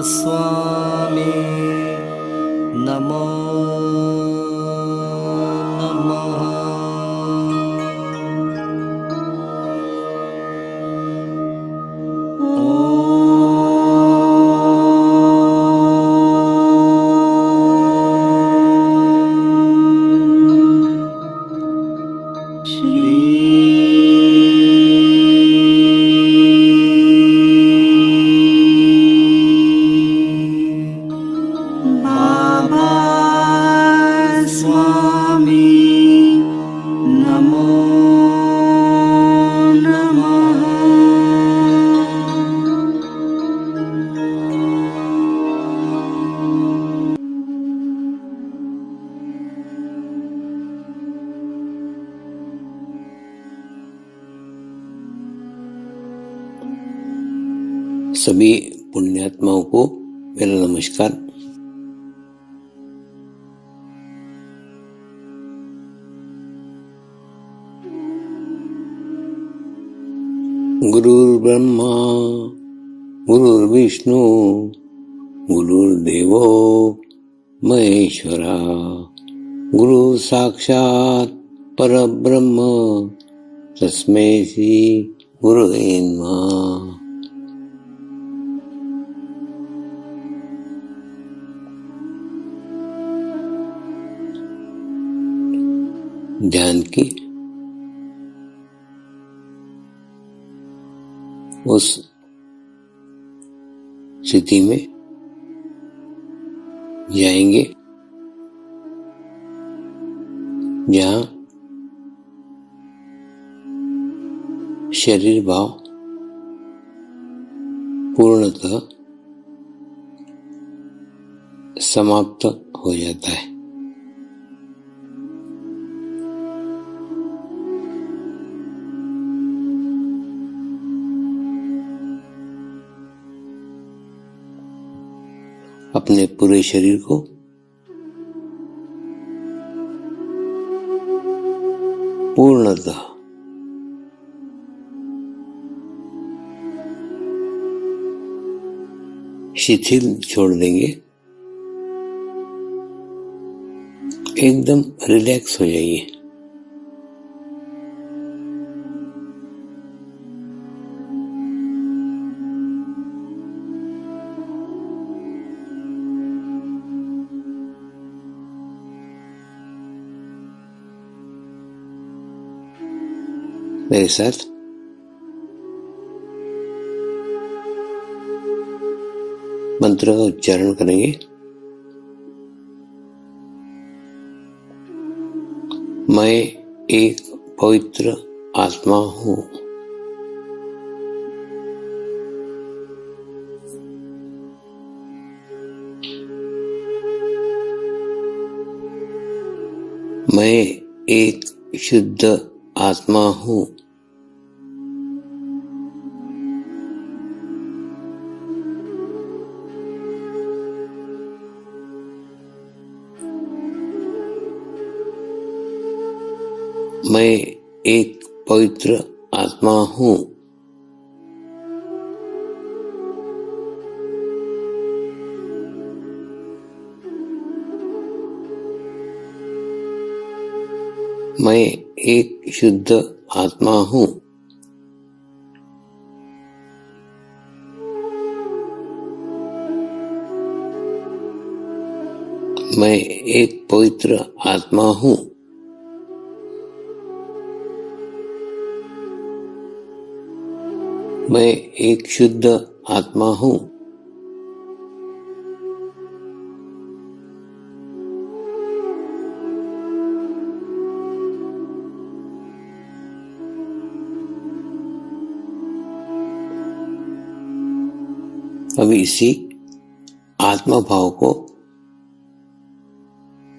स्वामी नमो नमः। बाबा स्वामी नमो नमः। सभी पुण्यात्माओं को मेरा नमस्कार। गुरुर्ब्रह्मा गुरुर्विष्णु गुरुर्देवो महेश्वरा, गुरु साक्षात परब्रह्म तस्मै श्री गुरुवे नमः। ध्यान की उस स्थिति में जाएंगे जहाँ शरीर भाव पूर्णतः समाप्त हो जाता है। अपने पूरे शरीर को पूर्णतः शिथिल छोड़ देंगे, एकदम रिलैक्स हो जाइए। मेरे साथ मंत्र का उच्चारण करेंगे। मैं एक पवित्र आत्मा हूँ। मैं एक शुद्ध आत्मा हूँ। मैं एक पवित्र आत्मा हूँ। मैं एक शुद्ध आत्मा हूँ। मैं एक पवित्र आत्मा हूँ। मैं एक शुद्ध आत्मा हूँ। अब इसी आत्मा भाव को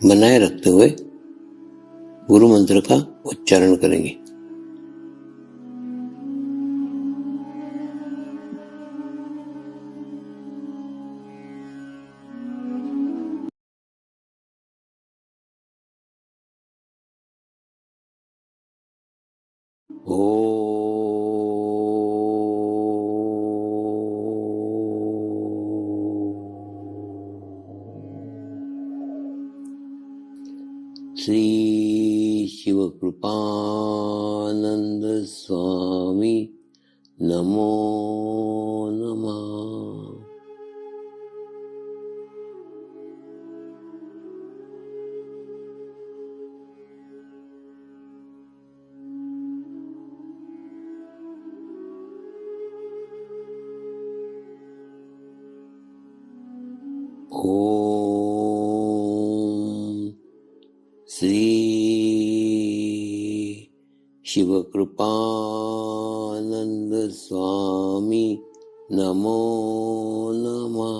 बनाए रखते हुए गुरु मंत्र का उच्चारण करेंगे। श्री शिवकृपानंद स्वामी नमो नमः। ओम श्री शिवकृपानंद स्वामी नमो नमः।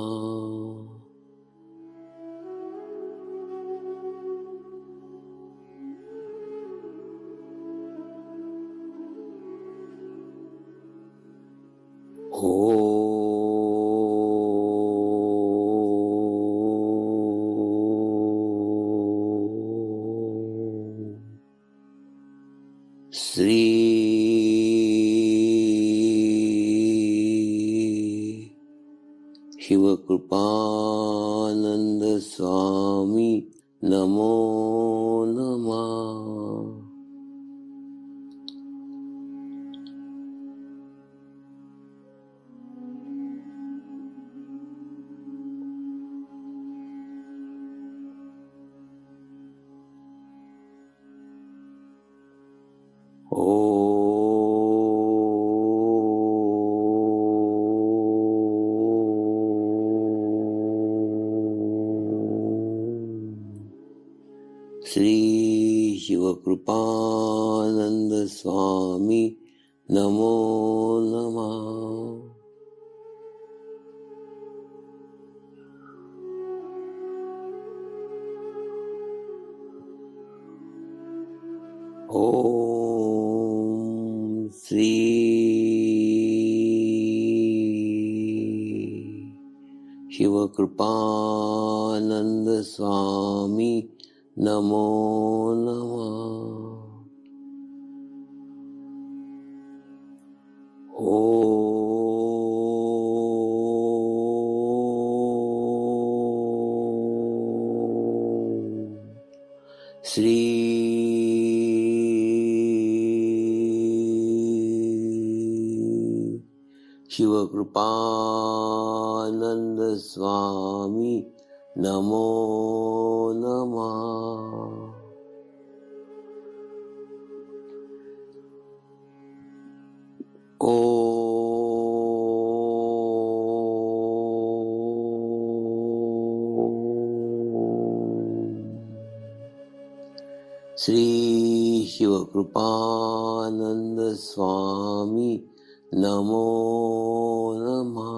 श्री शिवकृपानंद स्वामी नमो नमः। श्री शिवकृपानंद स्वामी नमो नमः। ओम श्री शिवकृपानंद स्वामी नमो नमः। श्री शिवकृपानंद स्वामी नमो नमः। श्री शिवकृपानंद स्वामी नमो नमः।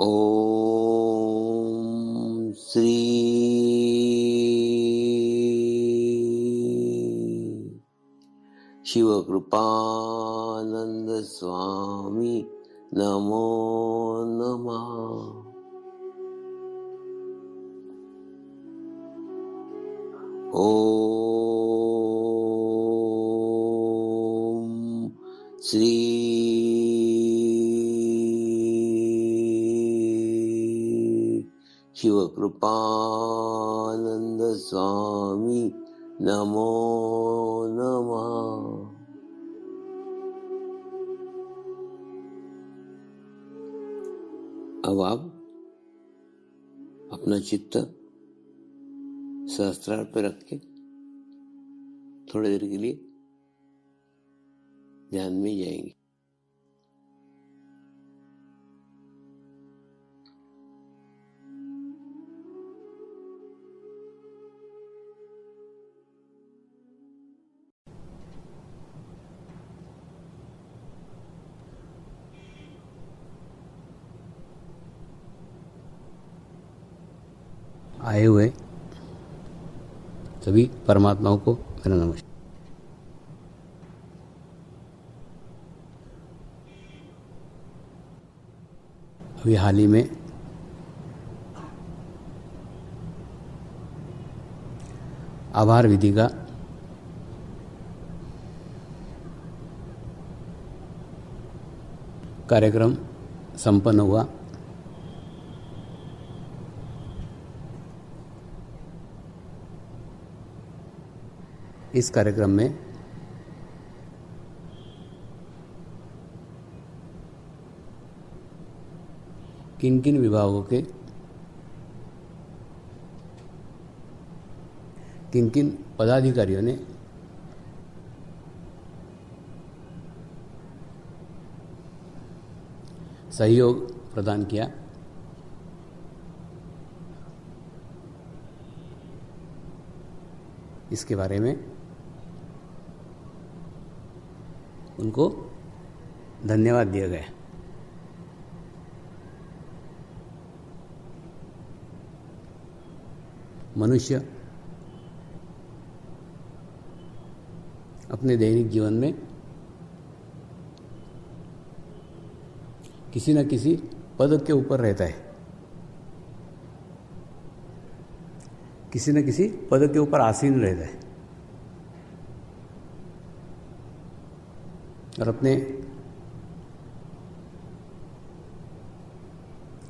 ओम श्री शिवकृपानंद स्वामी नमो नमः। ओम श्री शिवकृपानंद स्वामी नमो नमः। अब आप अपना चित्त सहस्त्रार पर रख के थोड़ी देर के लिए ध्यान में जाएंगे। आए हुए सभी परमात्माओं को मेरा नमस्कार। अभी हाल ही में आभार विधि का कार्यक्रम संपन्न हुआ। इस कार्यक्रम में किन किन विभागों के किन किन पदाधिकारियों ने सहयोग प्रदान किया, इसके बारे में उनको धन्यवाद दिया गया। मनुष्य अपने दैनिक जीवन में किसी न किसी पद के ऊपर रहता है, किसी न किसी पद के ऊपर आसीन रहता है और अपने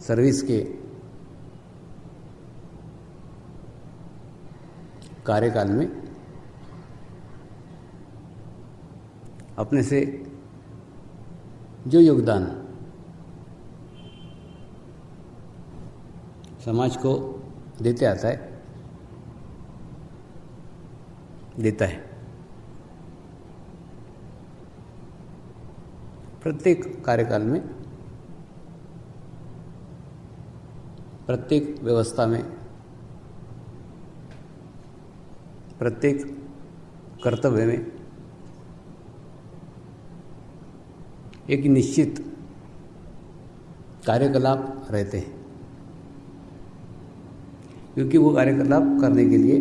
सर्विस के कार्यकाल में अपने से जो योगदान समाज को देता है प्रत्येक कार्यकाल में, प्रत्येक व्यवस्था में, प्रत्येक कर्तव्य में एक निश्चित कार्यकलाप रहते हैं, क्योंकि वो कार्यकलाप करने के लिए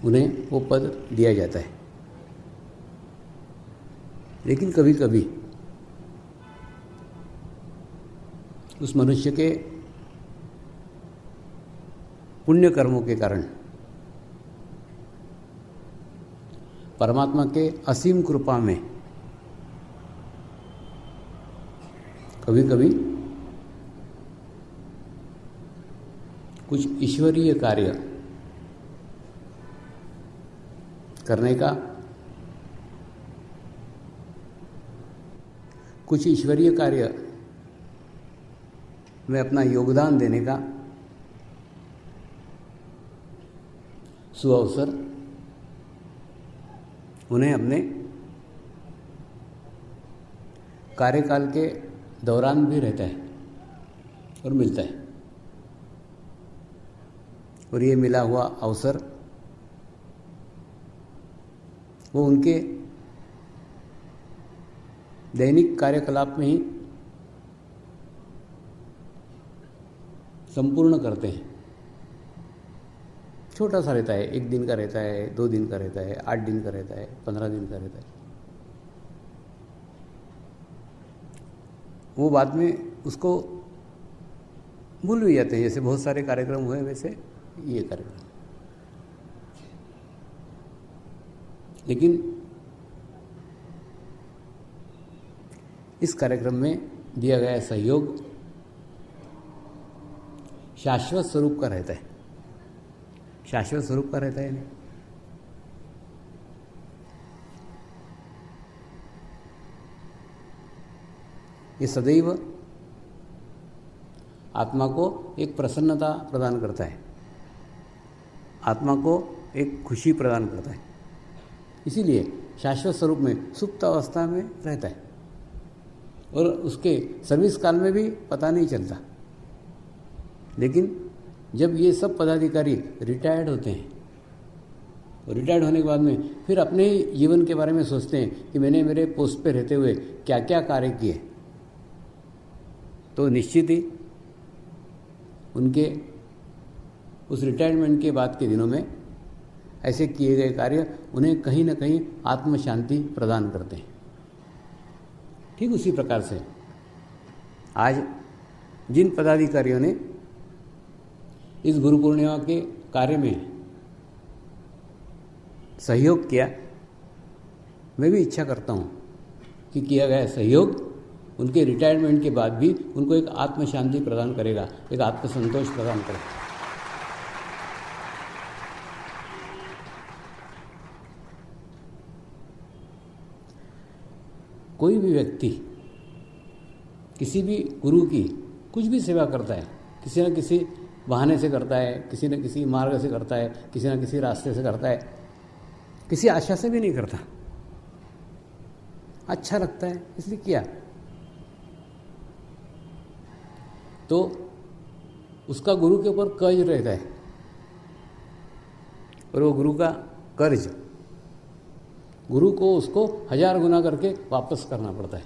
उन्हें वो पद दिया जाता है। लेकिन कभी कभी उस मनुष्य के पुण्य कर्मों के कारण, परमात्मा के असीम कृपा में कभी कभी कुछ ईश्वरीय कार्य करने का, कुछ ईश्वरीय कार्य में अपना योगदान देने का सुअवसर उन्हें अपने कार्यकाल के दौरान भी रहता है और मिलता है। और ये मिला हुआ अवसर वो उनके दैनिक कार्यकलाप में ही संपूर्ण करते हैं। छोटा सा रहता है, 1 दिन का रहता है, 2 दिन का रहता है, 8 दिन का रहता है, 15 दिन का रहता है। वो बाद में उसको भूल भी जाते हैं। जैसे बहुत सारे कार्यक्रम हुए वैसे ये कार्यक्रम, लेकिन इस कार्यक्रम में दिया गया सहयोग शाश्वत स्वरूप का रहता है। शाश्वत स्वरूप का रहता है नहीं, ये सदैव आत्मा को एक प्रसन्नता प्रदान करता है, आत्मा को एक खुशी प्रदान करता है। इसीलिए शाश्वत स्वरूप में सुप्त अवस्था में रहता है और उसके सर्विस काल में भी पता नहीं चलता। लेकिन जब ये सब पदाधिकारी रिटायर्ड होते हैं और रिटायर्ड होने के बाद में फिर अपने ही जीवन के बारे में सोचते हैं कि मैंने मेरे पोस्ट पे रहते हुए क्या क्या कार्य किए, तो निश्चित ही उनके उस रिटायरमेंट के बाद के दिनों में ऐसे किए गए कार्य उन्हें कहीं ना कहीं आत्म शांति प्रदान करते हैं। ठीक उसी प्रकार से आज जिन पदाधिकारियों ने इस गुरु पूर्णिमा के कार्य में सहयोग किया, मैं भी इच्छा करता हूँ कि किया गया सहयोग उनके रिटायरमेंट के बाद भी उनको एक आत्म शांति प्रदान करेगा, एक आत्मसंतोष प्रदान करेगा। कोई भी व्यक्ति किसी भी गुरु की कुछ भी सेवा करता है, किसी न किसी बहाने से करता है, किसी न किसी मार्ग से करता है, किसी न किसी रास्ते से करता है, किसी आशा से भी नहीं करता, अच्छा लगता है इसलिए किया। तो उसका गुरु के ऊपर कर्ज रहता है और वो गुरु का कर्ज गुरु को उसको 1000 गुना करके वापस करना पड़ता है।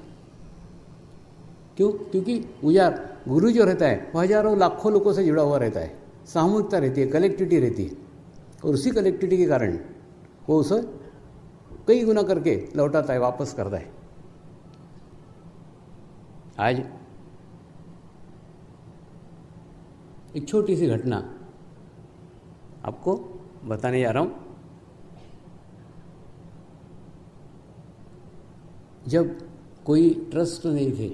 क्यों? क्योंकि गुरु जो रहता है वो हजारों लाखों लोगों से जुड़ा हुआ रहता है, सामूहिकता रहती है, कलेक्टिविटी रहती है, और उसी कलेक्टिविटी के कारण वो उसे कई गुना करके लौटाता है, वापस करता है। आज एक छोटी सी घटना आपको बताने जा रहा हूं। जब कोई ट्रस्ट नहीं थे,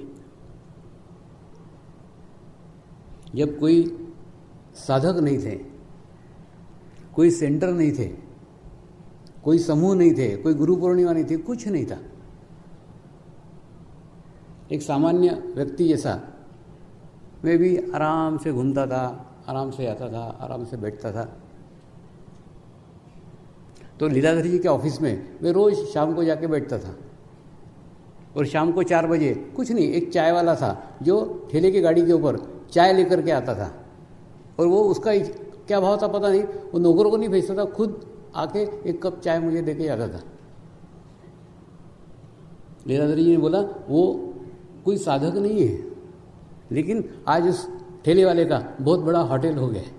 जब कोई साधक नहीं थे, कोई सेंटर नहीं थे, कोई समूह नहीं थे, कोई गुरु पूर्णिमा नहीं थी, कुछ नहीं था, एक सामान्य व्यक्ति जैसा मैं भी आराम से घूमता था, आराम से आता था, आराम से बैठता था। तो लीलाधर जी के ऑफिस में मैं रोज़ शाम को जाके बैठता था, और शाम को 4 बजे कुछ नहीं, एक चाय वाला था जो ठेले की गाड़ी के ऊपर चाय लेकर के आता था, और वो उसका क्या भाव था पता नहीं, वो नौकरों को नहीं भेजता था, खुद आके एक कप चाय मुझे देके जाता था। लीलाधर जी ने बोला वो कोई साधक नहीं है, लेकिन आज उस ठेले वाले का बहुत बड़ा होटल हो गया है।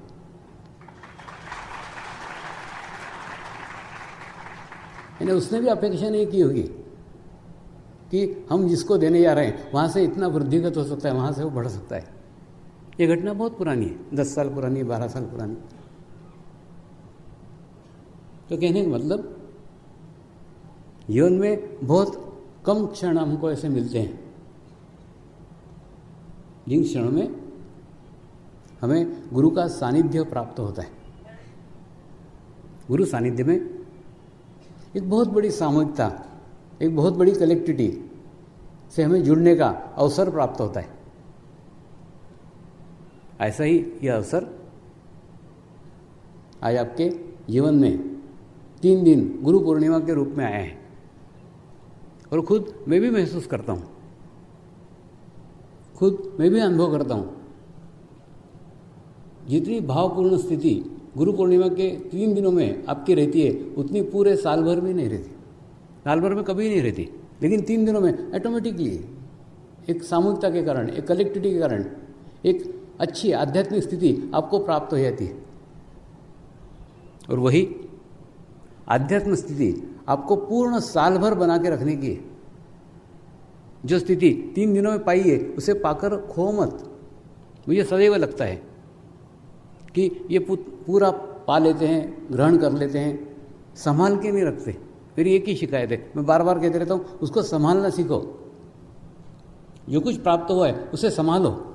यानी उसने भी अपेक्षा नहीं की होगी कि हम जिसको देने जा रहे हैं वहाँ से इतना वृद्धिगत हो सकता है, वहाँ से वो बढ़ सकता है। ये घटना बहुत पुरानी है, 10 साल पुरानी, 12 साल पुरानी। तो कहने का मतलब जीवन में बहुत कम क्षण हमको ऐसे मिलते हैं जिन क्षणों में हमें गुरु का सानिध्य प्राप्त होता है। गुरु सानिध्य में एक बहुत बड़ी सामूहिकता, एक बहुत बड़ी कलेक्टिविटी से हमें जुड़ने का अवसर प्राप्त होता है। ऐसा ही यह अवसर आज आपके जीवन में 3 दिन गुरु पूर्णिमा के रूप में आया है, और खुद मैं भी महसूस करता हूँ, खुद मैं भी अनुभव करता हूँ। जितनी भावपूर्ण स्थिति गुरु पूर्णिमा के 3 दिनों में आपकी रहती है, उतनी पूरे साल भर में नहीं रहती, साल भर में कभी नहीं रहती, लेकिन 3 दिनों में ऑटोमेटिकली एक सामूहिकता के कारण, एक कलेक्टिविटी के कारण एक अच्छी आध्यात्मिक स्थिति आपको प्राप्त हो जाती है। और वही आध्यात्मिक स्थिति आपको पूर्ण साल भर बना के रखने की है। जो स्थिति 3 दिनों में पाई है उसे पाकर खो मत। मुझे सदैव लगता है कि ये पूरा पा लेते हैं, ग्रहण कर लेते हैं, संभाल के नहीं रखते। मेरी एक ही शिकायत है, मैं बार बार कहते रहता हूँ, उसको संभालना सीखो। जो कुछ प्राप्त हुआ है उसे संभालो।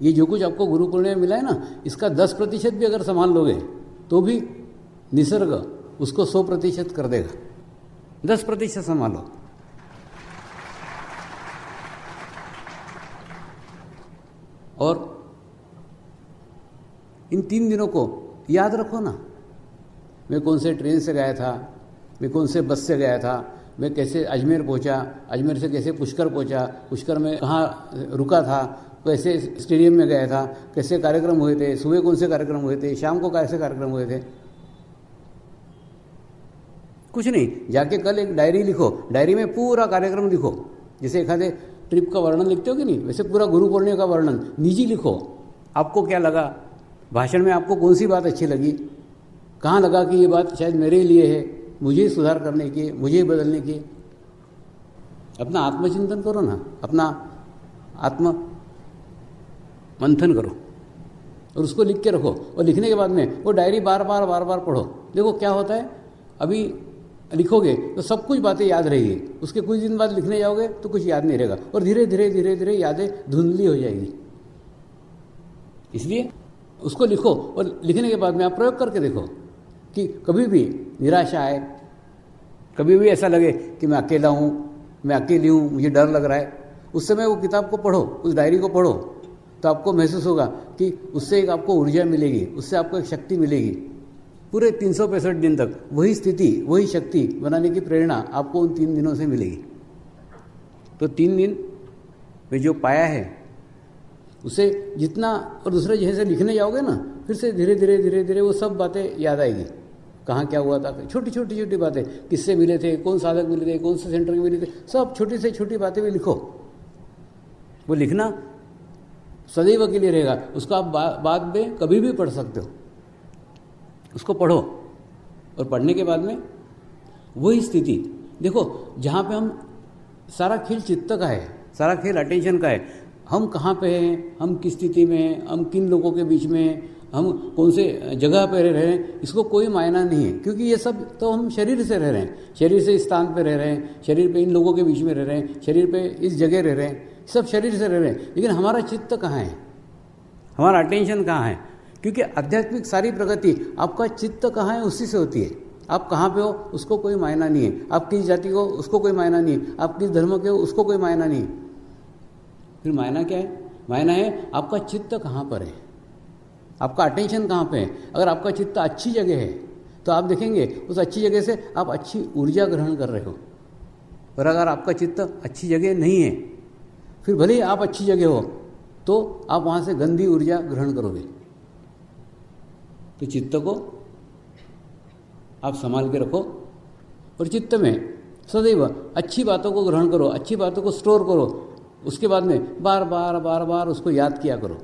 ये जो कुछ आपको गुरु पूर्णिमा मिला है ना, इसका 10% भी अगर संभाल लोगे तो भी निसर्ग उसको 100% कर देगा। 10% संभालो। और इन 3 दिनों को याद रखो ना, मैं कौन से ट्रेन से गया था, मैं कौन से बस से गया था, मैं कैसे अजमेर पहुंचा, अजमेर से कैसे पुष्कर पहुंचा, पुष्कर में कहाँ रुका था, कैसे स्टेडियम में गया था, कैसे कार्यक्रम हुए थे, सुबह कौन से कार्यक्रम हुए थे, शाम को कैसे कार्यक्रम हुए थे। कुछ नहीं, जाके कल एक डायरी लिखो, डायरी में पूरा कार्यक्रम लिखो। जैसे एखादे ट्रिप का वर्णन लिखते हो कि नहीं, वैसे पूरा गुरु पूर्णिमा का वर्णन निजी लिखो। आपको क्या लगा, भाषण में आपको कौन सी बात अच्छी लगी, कहाँ लगा कि ये बात शायद मेरे लिए है, मुझे सुधार करने की, मुझे बदलने की। अपना आत्मचिंतन करो ना, अपना आत्म मंथन करो और उसको लिख के रखो। और लिखने के बाद में वो डायरी बार बार पढ़ो। देखो क्या होता है। अभी लिखोगे तो सब कुछ बातें याद रहेगी, उसके कुछ दिन बाद लिखने जाओगे तो कुछ याद नहीं रहेगा और धीरे धीरे धीरे धीरे यादें धुंधली हो जाएगी। इसलिए उसको लिखो और लिखने के बाद में आप प्रयोग करके देखो कि कभी भी निराशा आए, कभी भी ऐसा लगे कि मैं अकेला हूँ, मैं अकेली हूँ, मुझे डर लग रहा है, उस समय वो किताब को पढ़ो, उस डायरी को पढ़ो, तो आपको महसूस होगा कि उससे एक आपको ऊर्जा मिलेगी, उससे आपको एक शक्ति मिलेगी। पूरे 365 दिन तक वही स्थिति, वही शक्ति बनाने की प्रेरणा आपको उन 3 दिनों से मिलेगी। तो 3 दिन में जो पाया है उसे जितना, और दूसरे जैसे लिखने जाओगे ना, फिर से धीरे धीरे धीरे धीरे वो सब बातें याद आएगी, कहाँ क्या हुआ था, छोटी छोटी छोटी बातें, किससे मिले थे, कौन साधक मिले थे, कौन से सेंटर में मिले थे, सब छोटी से छोटी बातें भी लिखो। वो लिखना सदैव के लिए रहेगा, उसको आप बाद में कभी भी पढ़ सकते हो। उसको पढ़ो और पढ़ने के बाद में वही स्थिति देखो जहाँ पे हम, सारा खेल चित्त का है, सारा खेल अटेंशन का है। हम कहाँ पे हैं, हम किस स्थिति में हैं, हम किन लोगों के बीच में हैं, हम कौन से जगह पे रह रहे हैं, इसको कोई मायना नहीं है, क्योंकि ये सब तो हम शरीर से रह रहे हैं, शरीर से इस स्थान पे रह रहे हैं, शरीर पे इन लोगों के बीच में रह रहे हैं, शरीर पे इस जगह रह रहे हैं, सब शरीर से रह रहे हैं। लेकिन हमारा चित्त कहाँ है, हमारा अटेंशन कहाँ है? क्योंकि आध्यात्मिक सारी प्रगति आपका चित्त कहाँ है उसी से होती है। आप कहाँ पे हो उसको कोई मायना नहीं है, आप किस जाति को उसको कोई मायना नहीं है, आप किस धर्म के हो उसको कोई मायना नहीं। फिर मायना क्या है? मायना है आपका चित्त कहाँ पर है, आपका अटेंशन कहाँ पे है। अगर आपका चित्त अच्छी जगह है तो आप देखेंगे उस अच्छी जगह से आप अच्छी ऊर्जा ग्रहण कर रहे हो। और अगर आपका चित्त अच्छी जगह नहीं है, फिर भले ही आप अच्छी जगह हो तो आप वहाँ से गंदी ऊर्जा ग्रहण करोगे। तो चित्त को आप संभाल के रखो और चित्त में सदैव अच्छी बातों को ग्रहण करो, अच्छी बातों को स्टोर करो। उसके बाद में बार बार बार बार उसको याद किया करो।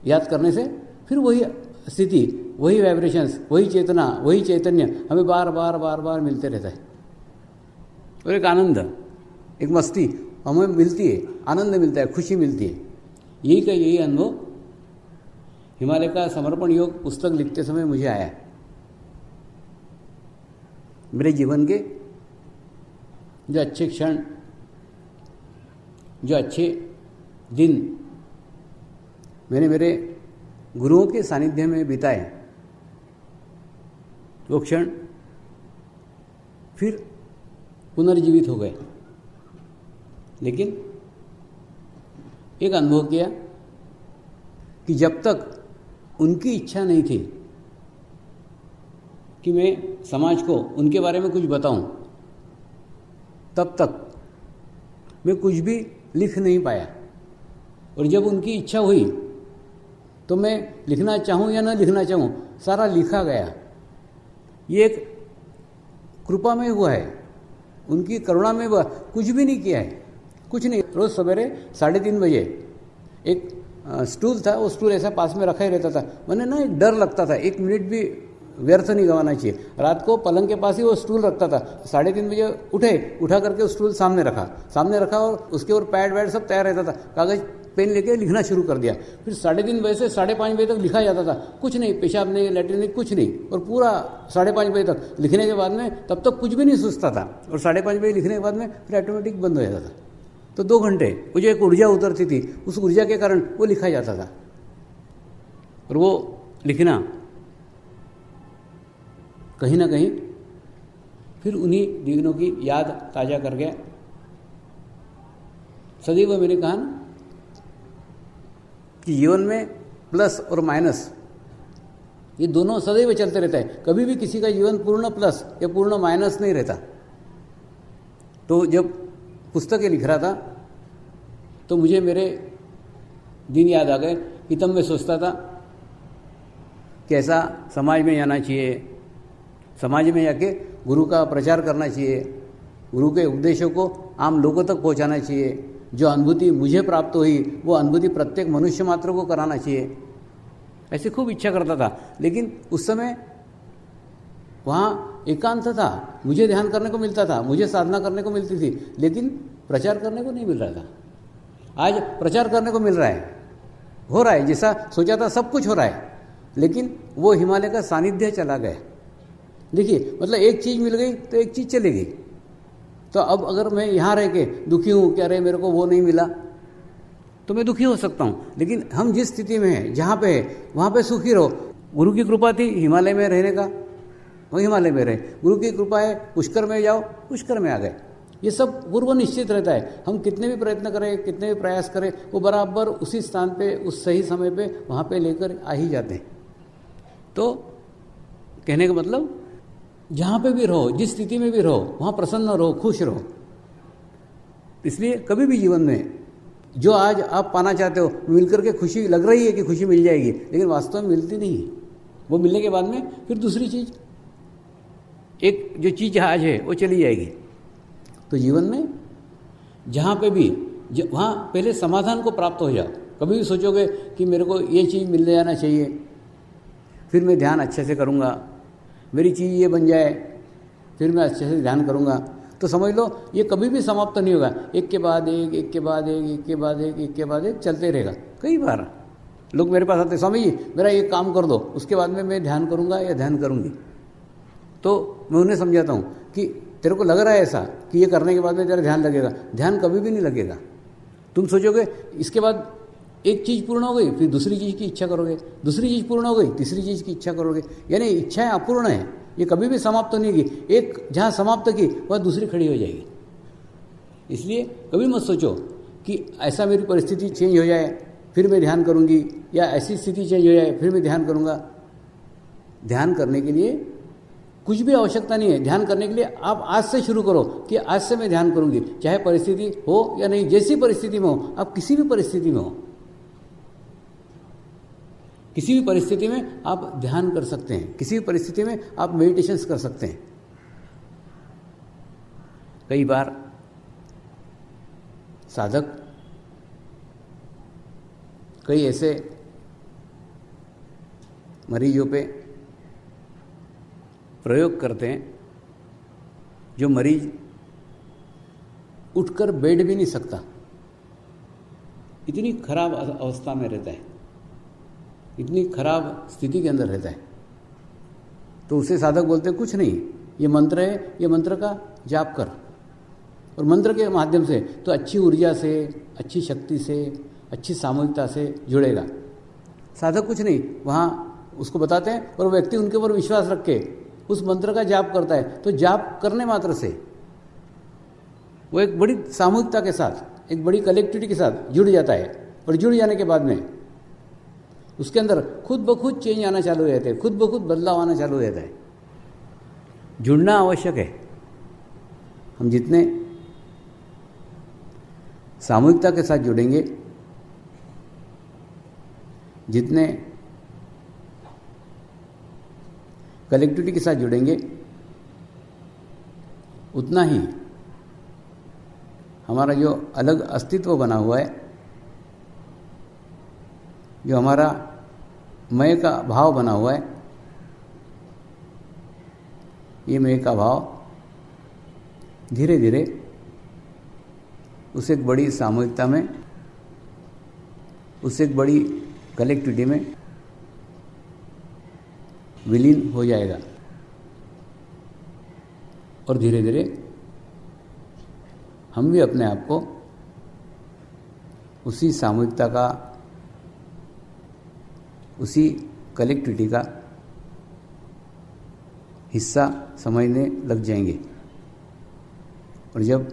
याद करने से फिर वही स्थिति, वही वाइब्रेशंस, वही चेतना, वही चैतन्य हमें बार बार बार बार मिलते रहता है। और एक आनंद, एक मस्ती हमें मिलती है, आनंद मिलता है, खुशी मिलती है। यही का यही अनुभव हिमालय का समर्पण योग पुस्तक लिखते समय मुझे आया। मेरे जीवन के जो अच्छे क्षण, जो अच्छे दिन मैंने मेरे गुरुओं के सानिध्य में बिताए, वो क्षण फिर पुनर्जीवित हो गए। लेकिन एक अनुभव किया कि जब तक उनकी इच्छा नहीं थी कि मैं समाज को उनके बारे में कुछ बताऊं, तब तक मैं कुछ भी लिख नहीं पाया। और जब उनकी इच्छा हुई तो मैं लिखना चाहूं या ना लिखना चाहूं, सारा लिखा गया। ये एक कृपा में हुआ है, उनकी करुणा में हुआ, कुछ भी नहीं किया है, कुछ नहीं। रोज़ सवेरे 3:30 बजे एक स्टूल था, वो स्टूल ऐसा पास में रखा ही रहता था। मैंने ना एक डर लगता था, 1 मिनट भी व्यर्थ नहीं गंवाना चाहिए। रात को पलंग के पास ही वो स्टूल रखता था। 3:30 बजे उठा करके उस स्टूल सामने रखा और उसके ऊपर पैड वैड सब तैयार रहता था। कागज पेन लेके लिखना शुरू कर दिया। फिर 3:30 बजे से 5:30 बजे तक लिखा जाता था। कुछ नहीं, पेशाब नहीं, लैट्रिन नहीं, कुछ नहीं। और पूरा 5:30 बजे तक लिखने के बाद में तब तक कुछ भी नहीं सोचता था। और 5:30 बजे लिखने के बाद में फिर ऑटोमेटिक बंद हो जाता था। तो 2 घंटे वो जो एक ऊर्जा उतरती थी, उस ऊर्जा के कारण वो लिखा जाता था। और वो लिखना कहीं ना कहीं फिर उन्हीं दिनों की याद ताज़ा कर गया। सदैव मैंने कहा ना कि जीवन में प्लस और माइनस ये दोनों सदैव चलते रहता है। कभी भी किसी का जीवन पूर्ण प्लस या पूर्ण माइनस नहीं रहता। तो जब पुस्तकें लिख रहा था तो मुझे मेरे दिन याद आ गए कि तब मैं सोचता था कैसा समाज में जाना चाहिए, समाज में जाके गुरु का प्रचार करना चाहिए, गुरु के उपदेशों को आम लोगों तक पहुंचाना चाहिए। जो अनुभूति मुझे प्राप्त हुई वो अनुभूति प्रत्येक मनुष्य मात्र को कराना चाहिए, ऐसे खूब इच्छा करता था। लेकिन उस समय वहाँ एकांत था, मुझे ध्यान करने को मिलता था, मुझे साधना करने को मिलती थी, लेकिन प्रचार करने को नहीं मिल रहा था। आज प्रचार करने को मिल रहा है, हो रहा है, जैसा सोचा था सब कुछ हो रहा है। लेकिन वो हिमालय का सानिध्य चला गया। देखिए, मतलब एक चीज़ मिल गई तो एक चीज़ चली गई। तो अब अगर मैं यहाँ रह के दुखी हूँ कि अरे मेरे को वो नहीं मिला, तो मैं दुखी हो सकता हूँ। लेकिन हम जिस स्थिति में हैं, जहाँ पे है, वहाँ पे सुखी रहो। गुरु की कृपा थी हिमालय में रहने का, वो हिमालय में रहे। गुरु की कृपा है पुष्कर में जाओ, पुष्कर में आ गए। ये सब पूर्व निश्चित रहता है। हम कितने भी प्रयत्न करें, कितने भी प्रयास करें, वो बराबर उसी स्थान पे, उस सही समय पे वहाँ पे लेकर आ ही जाते हैं। तो कहने का मतलब, जहाँ पे भी रहो, जिस स्थिति में भी रहो, वहाँ प्रसन्न रहो, खुश रहो। इसलिए कभी भी जीवन में जो आज आप पाना चाहते हो, मिलकर के खुशी लग रही है कि खुशी मिल जाएगी, लेकिन वास्तव में मिलती नहीं है। वो मिलने के बाद में फिर दूसरी चीज़, एक जो चीज़ आज है वो चली जाएगी। तो जीवन में जहाँ पे भी वहाँ पहले समाधान को प्राप्त हो जाओ। कभी भी सोचोगे कि मेरे को ये चीज़ मिल जाना चाहिए, फिर मैं ध्यान अच्छे से करूँगा, मेरी चीज़ ये बन जाए, फिर मैं अच्छे से ध्यान करूँगा, तो समझ लो ये कभी भी समाप्त नहीं होगा। एक के बाद एक, एक के बाद एक, एक के बाद एक, एक के बाद एक चलते रहेगा। कई बार लोग मेरे पास आते, स्वामी जी मेरा ये काम कर दो, उसके बाद में मैं ध्यान करूँगा या ध्यान करूँगी। तो मैं उन्हें समझाता हूँ कि तेरे को लग रहा है ऐसा कि ये करने के बाद में तेरा ध्यान लगेगा, ध्यान कभी भी नहीं लगेगा। तुम सोचोगे इसके बाद एक चीज़ पूर्ण हो गई, फिर दूसरी चीज़ की इच्छा करोगे, दूसरी चीज़ पूर्ण हो गई, तीसरी चीज़ की इच्छा करोगे। यानी इच्छाएं अपूर्ण है, ये कभी भी समाप्त नहीं होगी। एक जहाँ समाप्त की वह दूसरी खड़ी हो जाएगी। इसलिए कभी मत सोचो कि ऐसा मेरी परिस्थिति चेंज हो जाए फिर मैं ध्यान करूँगी, या ऐसी स्थिति चेंज हो जाए फिर मैं ध्यान करूँगा। ध्यान करने के लिए कुछ भी आवश्यकता नहीं है। ध्यान करने के लिए आप आज से शुरू करो कि आज से मैं ध्यान करूँगी, चाहे परिस्थिति हो या नहीं, जैसी परिस्थिति में हो, आप किसी भी परिस्थिति में हो, किसी भी परिस्थिति में आप ध्यान कर सकते हैं, किसी भी परिस्थिति में आप मेडिटेशंस कर सकते हैं। कई बार साधक कई ऐसे मरीजों पे प्रयोग करते हैं जो मरीज उठकर बैठ भी नहीं सकता, इतनी खराब अवस्था में रहता है, इतनी खराब स्थिति के अंदर रहता है। तो उसे साधक बोलते हैं कुछ नहीं, ये मंत्र है, ये मंत्र का जाप कर, और मंत्र के माध्यम से तो अच्छी ऊर्जा से, अच्छी शक्ति से, अच्छी सामूहिकता से जुड़ेगा। साधक कुछ नहीं, वहाँ उसको बताते हैं और व्यक्ति उनके ऊपर विश्वास रख के उस मंत्र का जाप करता है। तो जाप करने मात्र से वो एक बड़ी सामूहिकता के साथ, एक बड़ी कलेक्टिविटी के साथ जुड़ जाता है, और जुड़ जाने के बाद में उसके अंदर खुद ब खुद चेंज आना चालू हो जाता है, खुद ब खुद बदलाव आना चालू हो जाता है। जुड़ना आवश्यक है। हम जितने सामूहिकता के साथ जुड़ेंगे, जितने कलेक्टिविटी के साथ जुड़ेंगे, उतना ही हमारा जो अलग अस्तित्व बना हुआ है, जो हमारा मैं का भाव बना हुआ है, ये मैं का भाव धीरे धीरे उस एक बड़ी सामूहिकता में, उस एक बड़ी कलेक्टिविटी में विलीन हो जाएगा, और धीरे धीरे हम भी अपने आप को उसी सामूहिकता का, उसी कलेक्टिविटी का हिस्सा समझने लग जाएंगे। और जब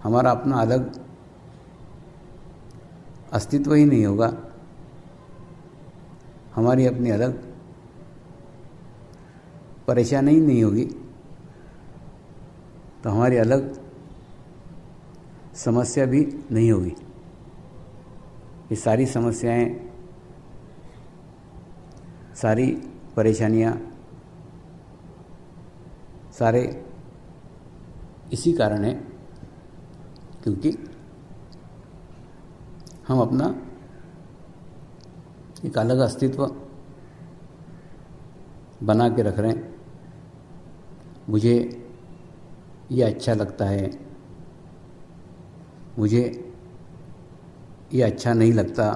हमारा अपना अलग अस्तित्व ही नहीं होगा, हमारी अपनी अलग परेशानी ही नहीं होगी, तो हमारी अलग समस्या भी नहीं होगी। ये सारी समस्याएं, सारी परेशानियां, सारे इसी कारण है क्योंकि हम अपना एक अलग अस्तित्व बना के रख रहे हैं। मुझे ये अच्छा लगता है, मुझे ये अच्छा नहीं लगता,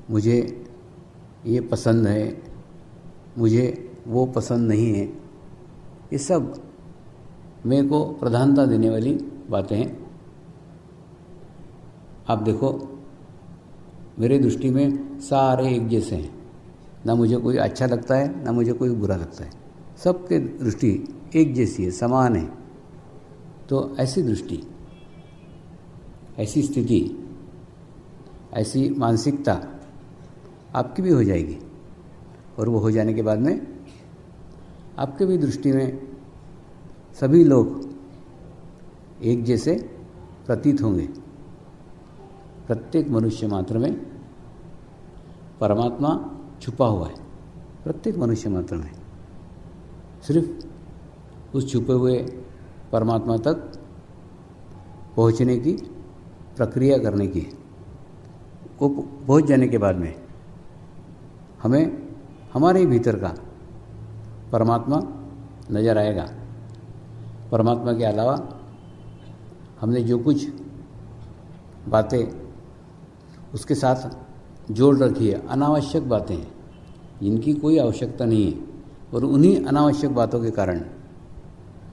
मुझे ये पसंद है, मुझे वो पसंद नहीं है, ये सब मेरे को प्रधानता देने वाली बातें हैं। आप देखो, मेरे दृष्टि में सारे एक जैसे हैं, ना मुझे कोई अच्छा लगता है ना मुझे कोई बुरा लगता है, सबके दृष्टि एक जैसी है, समान है। तो ऐसी दृष्टि, ऐसी स्थिति, ऐसी मानसिकता आपकी भी हो जाएगी, और वो हो जाने के बाद में आपके भी दृष्टि में सभी लोग एक जैसे प्रतीत होंगे। प्रत्येक मनुष्य मात्र में परमात्मा छुपा हुआ है, प्रत्येक मनुष्य मात्र में। सिर्फ उस छुपे हुए परमात्मा तक पहुंचने की प्रक्रिया करने की, वो पहुंच जाने के बाद में हमें हमारे भीतर का परमात्मा नज़र आएगा। परमात्मा के अलावा हमने जो कुछ बातें उसके साथ जोड़ रखी है, अनावश्यक बातें हैं, जिनकी कोई आवश्यकता नहीं है, और उन्हीं अनावश्यक बातों के कारण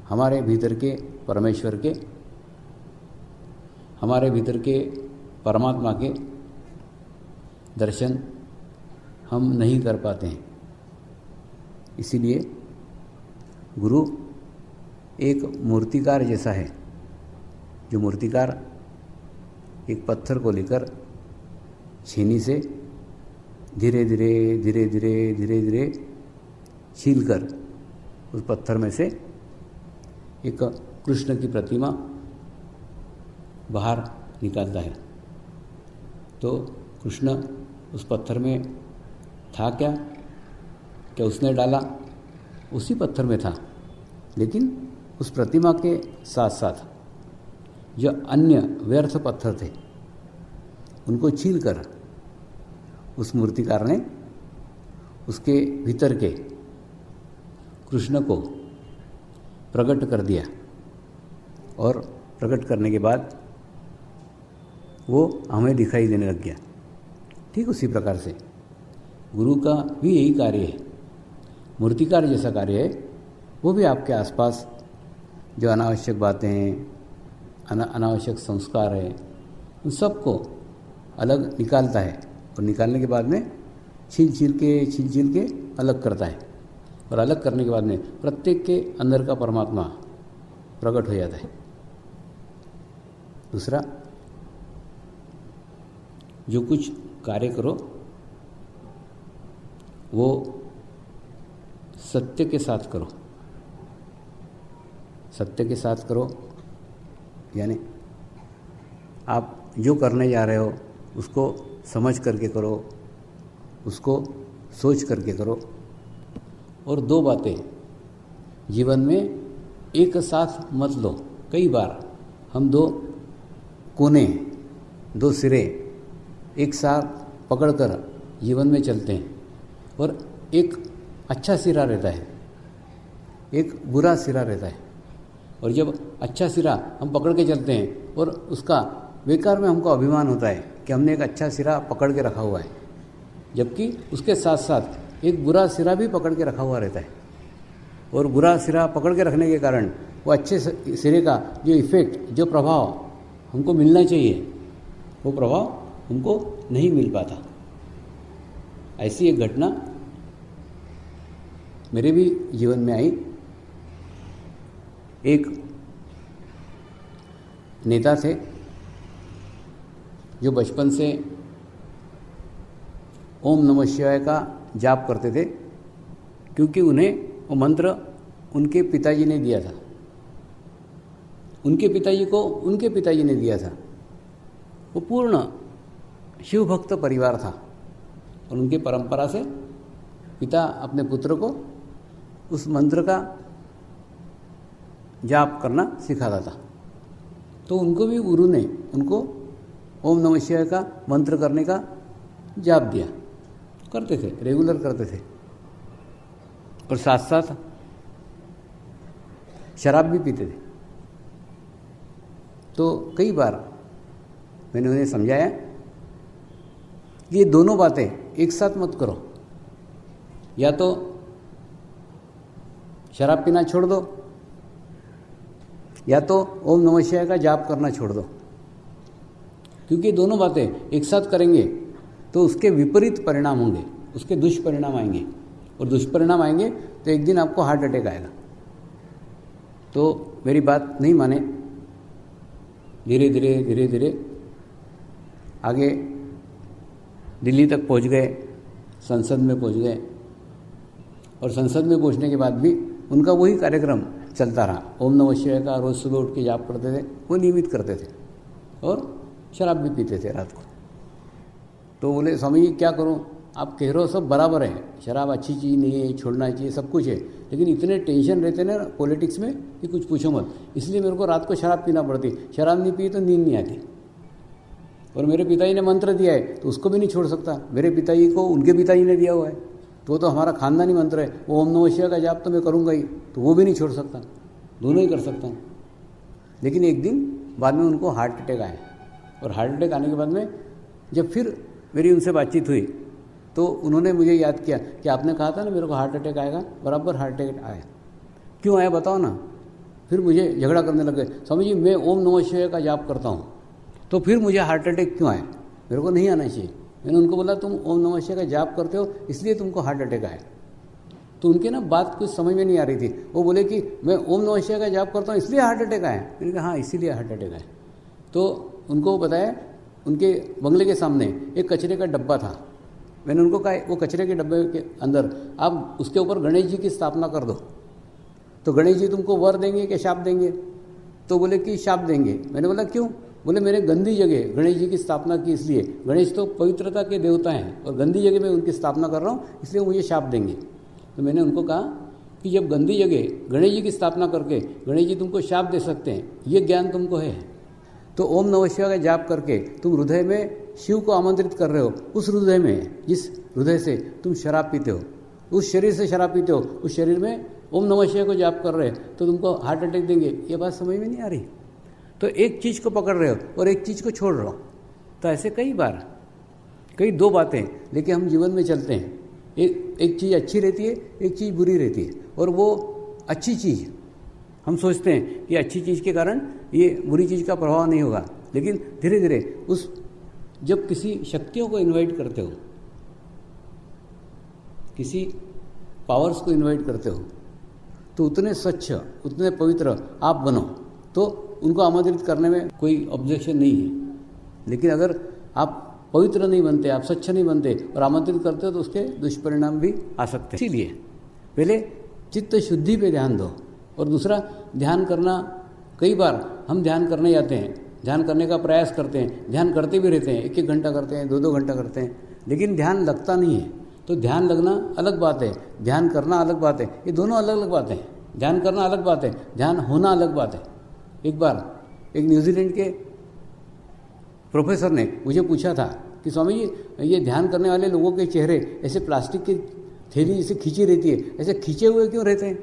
हमारे भीतर के परमेश्वर के, हमारे भीतर के परमात्मा के दर्शन हम नहीं कर पाते हैं। इसीलिए गुरु एक मूर्तिकार जैसा है, जो मूर्तिकार एक पत्थर को लेकर छीनी से धीरे धीरे धीरे धीरे धीरे धीरे छीलकर उस पत्थर में से एक कृष्ण की प्रतिमा बाहर निकालता है। तो कृष्ण उस पत्थर में था क्या उसने डाला? उसी पत्थर में था, लेकिन उस प्रतिमा के साथ साथ जो अन्य व्यर्थ पत्थर थे उनको छीलकर उस मूर्तिकार ने उसके भीतर के कृष्ण को प्रकट कर दिया, और प्रकट करने के बाद वो हमें दिखाई देने लग गया। ठीक उसी प्रकार से गुरु का भी यही कार्य है, मूर्तिकार जैसा कार्य है। वो भी आपके आसपास जो अनावश्यक बातें हैं, अनावश्यक संस्कार है, उन सबको अलग निकालता है, और निकालने के बाद में छील छील के अलग करता है, और अलग करने के बाद में प्रत्येक के अंदर का परमात्मा प्रकट हो जाता है। दूसरा, जो कुछ कार्य करो वो सत्य के साथ करो। सत्य के साथ करो यानी आप जो करने जा रहे हो उसको समझ करके करो, उसको सोच करके करो। और दो बातें जीवन में एक साथ मत लो। कई बार हम दो कोने, दो सिरे एक साथ पकड़कर जीवन में चलते हैं, और एक अच्छा सिरा रहता है, एक बुरा सिरा रहता है। और जब अच्छा सिरा हम पकड़ के चलते हैं और उसका बेकार में हमको अभिमान होता है कि हमने एक अच्छा सिरा पकड़ के रखा हुआ है, जबकि उसके साथ साथ एक बुरा सिरा भी पकड़ के रखा हुआ रहता है। और बुरा सिरा पकड़ के रखने के कारण वो अच्छे सिरे का जो इफ़ेक्ट, जो प्रभाव हमको मिलना चाहिए, वो प्रभाव हमको नहीं मिल पाता। ऐसी एक घटना मेरे भी जीवन में आई। एक नेता थे जो बचपन से ओम नमः शिवाय का जाप करते थे, क्योंकि उन्हें वो मंत्र उनके पिताजी ने दिया था। उनके पिताजी को उनके पिताजी ने दिया था। वो पूर्ण शिव भक्त परिवार था, और उनकी परंपरा से पिता अपने पुत्र को उस मंत्र का जाप करना सिखाता था। तो उनको भी गुरु ने उनको ओम नमः शिवाय का मंत्र करने का जाप दिया। करते थे, रेगुलर करते थे, और साथ साथ शराब भी पीते थे। तो कई बार मैंने उन्हें समझाया कि ये दोनों बातें एक साथ मत करो। या तो शराब पीना छोड़ दो या तो ओम नमः शिवाय का जाप करना छोड़ दो, क्योंकि दोनों बातें एक साथ करेंगे तो उसके विपरीत परिणाम होंगे, उसके दुष्परिणाम आएंगे, और दुष्परिणाम आएंगे तो एक दिन आपको हार्ट अटैक आएगा। तो मेरी बात नहीं माने, धीरे धीरे आगे दिल्ली तक पहुंच गए, संसद में पहुंच गए, और संसद में पहुंचने के बाद भी उनका वही कार्यक्रम चलता रहा। ओम नमः शिवाय का रोज़ सुबह उठ के जाप करते थे, वो नियमित करते थे, और शराब भी पीते थे रात को। तो बोले स्वामी जी क्या करूं, आप कह रहे हो सब बराबर है, शराब अच्छी चीज़ नहीं है, छोड़ना चाहिए, सब कुछ है, लेकिन इतने टेंशन रहते ना पॉलिटिक्स में कि कुछ पूछो मत, इसलिए मेरे को रात को शराब पीना पड़ती। शराब नहीं पी तो नींद नहीं आती। और मेरे पिताजी ने मंत्र दिया है तो उसको भी नहीं छोड़ सकता। मेरे पिताजी को उनके पिताजी ने दिया हुआ है, तो हमारा खानदानी मंत्र है, वो ओम नमः शिवाय का जाप तो मैं करूँगा ही, तो वो भी नहीं छोड़ सकता, दोनों ही कर सकता हूँ। लेकिन एक दिन बाद में उनको हार्ट अटैक आया, और हार्ट अटैक आने के बाद में जब फिर मेरी उनसे बातचीत हुई तो उन्होंने मुझे याद किया कि आपने कहा था ना मेरे को हार्ट अटैक आएगा, बराबर हार्ट अटैक आया। क्यों आया बताओ ना। फिर मुझे झगड़ा करने लग गए, स्वामी जी मैं ओम नमः शिवाय का जाप करता हूँ, तो फिर मुझे हार्ट अटैक क्यों आया, मेरे को नहीं आना चाहिए। मैंने उनको बोला तुम ओम नमः शिवाय का जाप करते हो इसलिए तुमको हार्ट अटैक आया। तो उनके ना बात कुछ समझ में नहीं आ रही थी। वो बोले कि मैं ओम नमः शिवाय का जाप करता हूँ इसलिए हार्ट अटैक आया। मैंने कहा हाँ इसीलिए हार्ट अटैक आया। तो उनको बताया, उनके बंगले के सामने एक कचरे का डब्बा था। मैंने उनको कहा वो कचरे के डब्बे के अंदर आप उसके ऊपर गणेश जी की स्थापना कर दो, तो गणेश जी तुमको वर देंगे कि शाप देंगे। तो बोले कि शाप देंगे। मैंने बोला क्यों। बोले मैंने गंदी जगह गणेश जी की स्थापना की इसलिए, गणेश तो पवित्रता के देवता हैं और गंदी जगह में उनकी स्थापना कर रहा हूँ इसलिए मुझे शाप देंगे। तो मैंने उनको कहा कि जब गंदी जगह गणेश जी की स्थापना करके गणेश जी तुमको शाप दे सकते हैं, ये ज्ञान तुमको है, तो ओम नमः शिवाय का जाप करके तुम हृदय में शिव को आमंत्रित कर रहे हो। उस हृदय में, जिस हृदय से तुम शराब पीते हो, उस शरीर से शराब पीते हो, उस शरीर में ओम नमः शिवाय को जाप कर रहे हो तो तुमको हार्ट अटैक देंगे। ये बात समझ में नहीं आ रही। तो एक चीज़ को पकड़ रहे हो और एक चीज़ को छोड़ रहे हो। तो ऐसे कई बार कई दो बातें लेके हम जीवन में चलते हैं। एक चीज़ अच्छी रहती है, एक चीज़ बुरी रहती है, और वो अच्छी चीज़ हम सोचते हैं कि अच्छी चीज़ के कारण ये बुरी चीज़ का प्रभाव नहीं होगा, लेकिन धीरे धीरे उस जब किसी शक्तियों को इनवाइट करते हो, किसी पावर्स को इनवाइट करते हो, तो उतने स्वच्छ उतने पवित्र आप बनो तो उनको आमंत्रित करने में कोई ऑब्जेक्शन नहीं है। लेकिन अगर आप पवित्र नहीं बनते, आप स्वच्छ नहीं बनते और आमंत्रित करते हो तो उसके दुष्परिणाम भी आ सकते हैं। इसीलिए पहले चित्त शुद्धि पे ध्यान दो, और दूसरा ध्यान करना, कई बार हम ध्यान करने जाते हैं, ध्यान करने का प्रयास करते हैं, ध्यान करते भी रहते हैं, 1-1 घंटा करते हैं, 2-2 घंटा करते हैं, लेकिन ध्यान लगता नहीं है। तो ध्यान लगना अलग बात है, ध्यान करना अलग बात है, ये दोनों अलग अलग बातें हैं। ध्यान करना अलग बात है, ध्यान होना अलग बात है। एक बार एक न्यूजीलैंड के प्रोफेसर ने मुझे पूछा था कि स्वामी जी ये ध्यान करने वाले लोगों के चेहरे ऐसे प्लास्टिक की थैली जैसे खींची रहती है, ऐसे खींचे हुए क्यों रहते हैं।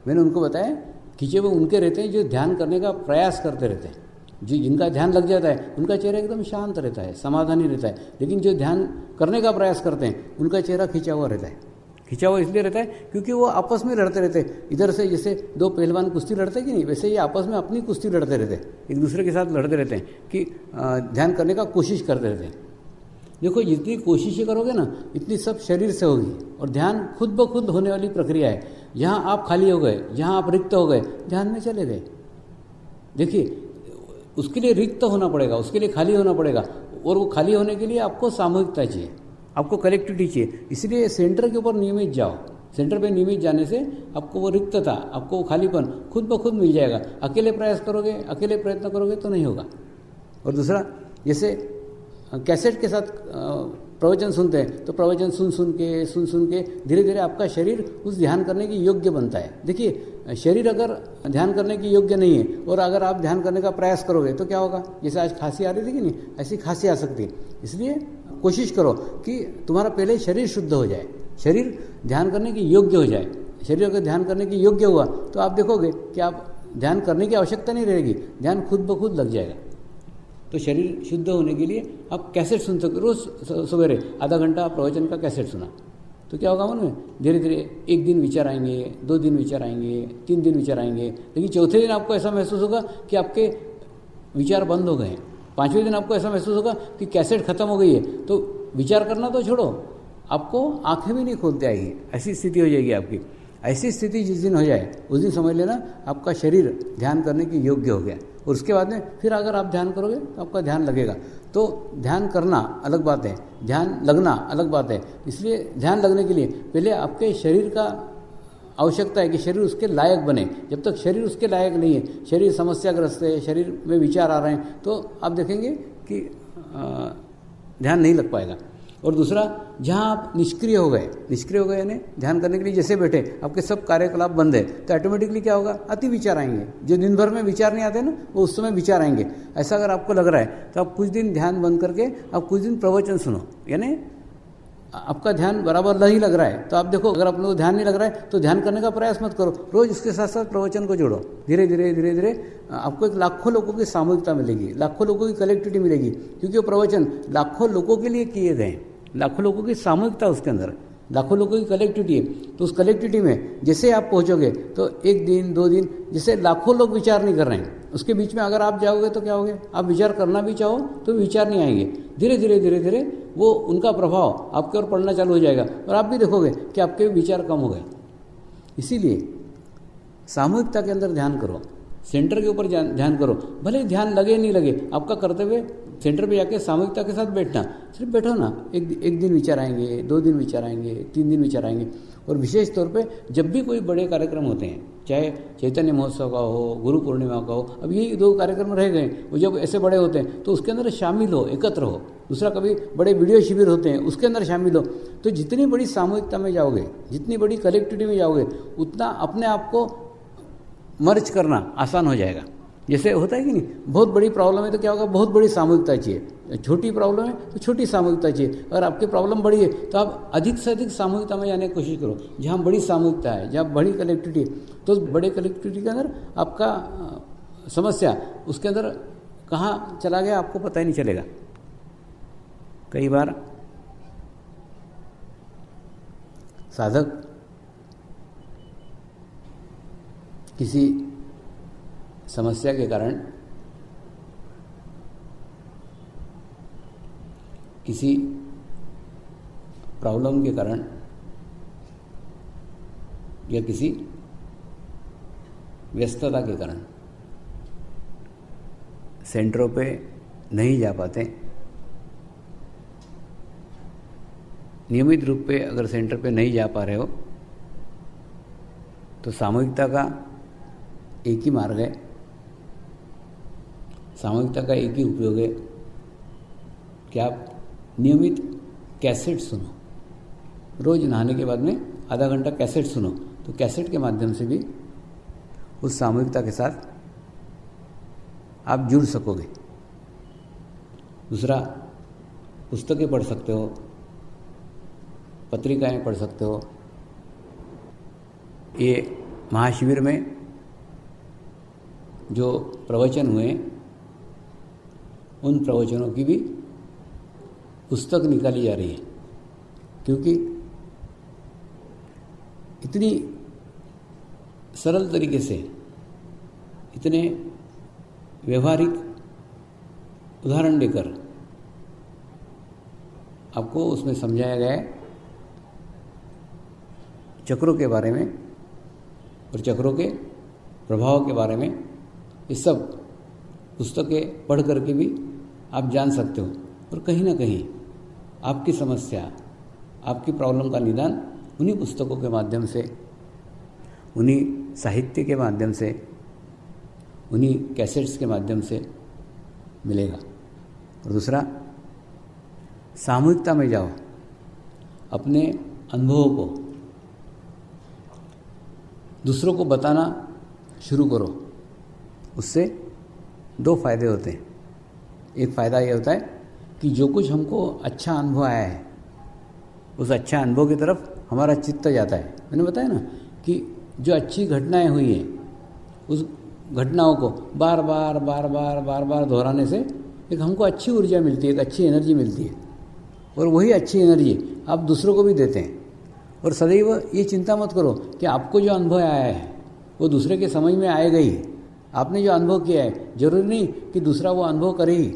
मैंने उनको बताया खींचे हुए उनके रहते हैं जो ध्यान करने का प्रयास करते रहते हैं। जिनका ध्यान लग जाता है उनका चेहरा एकदम शांत रहता है, समाधानी रहता है, लेकिन जो ध्यान करने का प्रयास करते हैं उनका चेहरा खिंचा हुआ रहता है। खिंचा हुआ इसलिए रहता है क्योंकि वो आपस में लड़ते रहते हैं। इधर से जैसे दो पहलवान कुश्ती लड़ते कि नहीं, वैसे ये आपस में अपनी कुश्ती लड़ते रहते हैं, एक दूसरे के साथ लड़ते रहते हैं कि ध्यान करने का कोशिश करते रहते हैं। देखो जितनी कोशिशें करोगे ना इतनी सब शरीर से होगी, और ध्यान खुद ब खुद होने वाली प्रक्रिया है। जहाँ आप खाली हो गए, जहाँ आप रिक्त हो गए, ध्यान में चले गए। देखिए उसके लिए रिक्त होना पड़ेगा, उसके लिए खाली होना पड़ेगा, और वो खाली होने के लिए आपको सामूहिकता चाहिए, आपको कलेक्टिविटी चाहिए। इसलिए सेंटर के ऊपर नियमित जाओ। सेंटर पे नियमित जाने से आपको वो रिक्तता, आपको वो खालीपन खुद ब खुद मिल जाएगा। अकेले प्रयास करोगे, अकेले प्रयत्न करोगे तो नहीं होगा। और दूसरा, जैसे कैसेट के साथ प्रवचन सुनते हैं तो प्रवचन सुन सुन के धीरे धीरे आपका शरीर उस ध्यान करने की योग्य बनता है। देखिए शरीर अगर ध्यान करने की योग्य नहीं है और अगर आप ध्यान करने का प्रयास करोगे तो क्या होगा, जैसे आज खांसी आ रही थी कि नहीं, ऐसी खांसी आ सकती है। इसलिए कोशिश करो कि तुम्हारा पहले शरीर शुद्ध हो जाए, शरीर ध्यान करने की योग्य हो जाए। शरीर अगर ध्यान करने की योग्य हुआ तो आप देखोगे कि आप ध्यान करने की आवश्यकता नहीं रहेगी, ध्यान खुद ब खुद लग जाएगा। तो शरीर शुद्ध होने के लिए आप कैसेट सुन सकते, रोज़ सवेरे आधा घंटा प्रवचन का कैसेट सुना, तो क्या होगा मन में, धीरे धीरे एक दिन विचार आएंगे, 2 दिन विचार आएंगे, 3 दिन विचार आएंगे, लेकिन चौथे दिन आपको ऐसा महसूस होगा कि आपके विचार बंद हो गए हैं। 5वें दिन आपको ऐसा महसूस होगा कि कैसेट खत्म हो गई है, तो विचार करना तो छोड़ो, आपको आंखें भी नहीं खोलते आएगी, ऐसी स्थिति हो जाएगी आपकी। ऐसी स्थिति जिस दिन हो जाए उस दिन समझ लेना आपका शरीर ध्यान करने के योग्य हो गया। और उसके बाद में फिर अगर आप ध्यान करोगे तो आपका ध्यान लगेगा। तो ध्यान करना अलग बात है, ध्यान लगना अलग बात है। इसलिए ध्यान लगने के लिए पहले आपके शरीर का आवश्यकता है कि शरीर उसके लायक बने। जब तक शरीर उसके लायक नहीं है, शरीर समस्याग्रस्त है, शरीर में विचार आ रहे हैं, तो आप देखेंगे कि ध्यान नहीं लग पाएगा। और दूसरा, जहाँ आप निष्क्रिय हो गए यानी ध्यान करने के लिए जैसे बैठे, आपके सब कार्यकलाप बंद है, तो ऑटोमेटिकली क्या होगा, अति विचार आएंगे। जो दिन भर में विचार नहीं आते ना, वो उस समय विचार आएंगे। ऐसा अगर आपको लग रहा है तो आप कुछ दिन ध्यान बंद करके आप कुछ दिन प्रवचन सुनो। यानी आपका ध्यान बराबर नहीं लग रहा है तो आप देखो, अगर आप लोगों को ध्यान नहीं लग रहा है तो ध्यान करने का प्रयास मत करो, रोज उसके साथ साथ प्रवचन को जोड़ो। धीरे धीरे आपको एक लाखों लोगों की सामूहिकता मिलेगी, लाखों लोगों की कलेक्टिविटी मिलेगी, क्योंकि वो प्रवचन लाखों लोगों के लिए किए गए, लाखों लोगों की सामूहिकता उसके अंदर, लाखों लोगों की कलेक्टिविटी है। तो उस कलेक्टिविटी में जैसे आप पहुंचोगे तो 1 दिन 2 दिन, जैसे लाखों लोग विचार नहीं कर रहे हैं, उसके बीच में अगर आप जाओगे तो क्या होगे, आप विचार करना भी चाहो तो विचार नहीं आएंगे। धीरे धीरे वो उनका प्रभाव आपके ओर पड़ना चालू हो जाएगा और आप भी देखोगे कि आपके विचार कम हो गए। इसीलिए सामूहिकता के अंदर ध्यान करो, सेंटर के ऊपर ध्यान करो। भले ध्यान लगे नहीं लगे, आपका कर्तव्य सेंटर पे जाके सामूहिकता के साथ बैठना। सिर्फ बैठो ना, एक दिन विचार आएंगे, 2 दिन विचार आएंगे, 3 दिन विचार आएंगे। और विशेष तौर पे जब भी कोई बड़े कार्यक्रम होते हैं, चाहे चैतन्य महोत्सव का हो, गुरु पूर्णिमा का हो, अब यही 2 कार्यक्रम रह गए, वो जब ऐसे बड़े होते हैं तो उसके अंदर शामिल हो, एकत्र हो। दूसरा, कभी बड़े वीडियो शिविर होते हैं, उसके अंदर शामिल हो। तो जितनी बड़ी सामूहिकता में जाओगे, जितनी बड़ी कलेक्टिविटी में जाओगे, उतना अपने आप को मर्ज करना आसान हो जाएगा। जैसे होता है कि नहीं, बहुत बड़ी प्रॉब्लम है तो क्या होगा, बहुत बड़ी सामूहिकता चाहिए। छोटी प्रॉब्लम है तो छोटी सामूहिकता चाहिए। अगर आपकी प्रॉब्लम बड़ी है तो आप अधिक से अधिक सामूहिकता में जाने की कोशिश करो। जहाँ बड़ी सामूहिकता है, जहाँ बड़ी कलेक्टिविटी है, तो बड़े कलेक्टिविटी के अंदर आपका समस्या उसके अंदर कहाँ चला गया आपको पता ही नहीं चलेगा। कई बार साधक किसी समस्या के कारण, किसी प्रॉब्लम के कारण या किसी व्यस्तता के कारण सेंटरों पे नहीं जा पाते। नियमित रूप पे अगर सेंटर पे नहीं जा पा रहे हो तो सामूहिकता का एक ही मार्ग है, सामूहिकता का एक ही उपयोग है कि आप नियमित कैसेट सुनो। रोज नहाने के बाद में आधा घंटा कैसेट सुनो, तो कैसेट के माध्यम से भी उस सामूहिकता के साथ आप जुड़ सकोगे। दूसरा, पुस्तकें पढ़ सकते हो, पत्रिकाएं पढ़ सकते हो। ये महाशिविर में जो प्रवचन हुए, उन प्रवचनों की भी पुस्तक निकाली जा रही है, क्योंकि इतनी सरल तरीके से, इतने व्यवहारिक उदाहरण देकर आपको उसमें समझाया गया है चक्रों के बारे में और चक्रों के प्रभाव के बारे में। ये सब पुस्तकें पढ़ करके भी आप जान सकते हो। और कहीं ना कहीं आपकी समस्या, आपकी प्रॉब्लम का निदान उन्हीं पुस्तकों के माध्यम से, उन्हीं साहित्य के माध्यम से, उन्हीं कैसेट्स के माध्यम से मिलेगा। और दूसरा, सामूहिकता में जाओ, अपने अनुभवों को दूसरों को बताना शुरू करो। उससे 2 फायदे होते हैं। एक फ़ायदा ये होता है कि जो कुछ हमको अच्छा अनुभव आया है, उस अच्छा अनुभव की तरफ हमारा चित्त जाता है। मैंने बताया ना कि जो अच्छी घटनाएं हुई हैं, उस घटनाओं को बार बार दोहराने से एक हमको अच्छी ऊर्जा मिलती है, एक अच्छी एनर्जी मिलती है। और वही अच्छी एनर्जी आप दूसरों को भी देते हैं। और सदैव ये चिंता मत करो कि आपको जो अनुभव आया है वो दूसरे के समझ में आएगा ही। आपने जो अनुभव किया है जरूरी नहीं कि दूसरा वो अनुभव करे ही,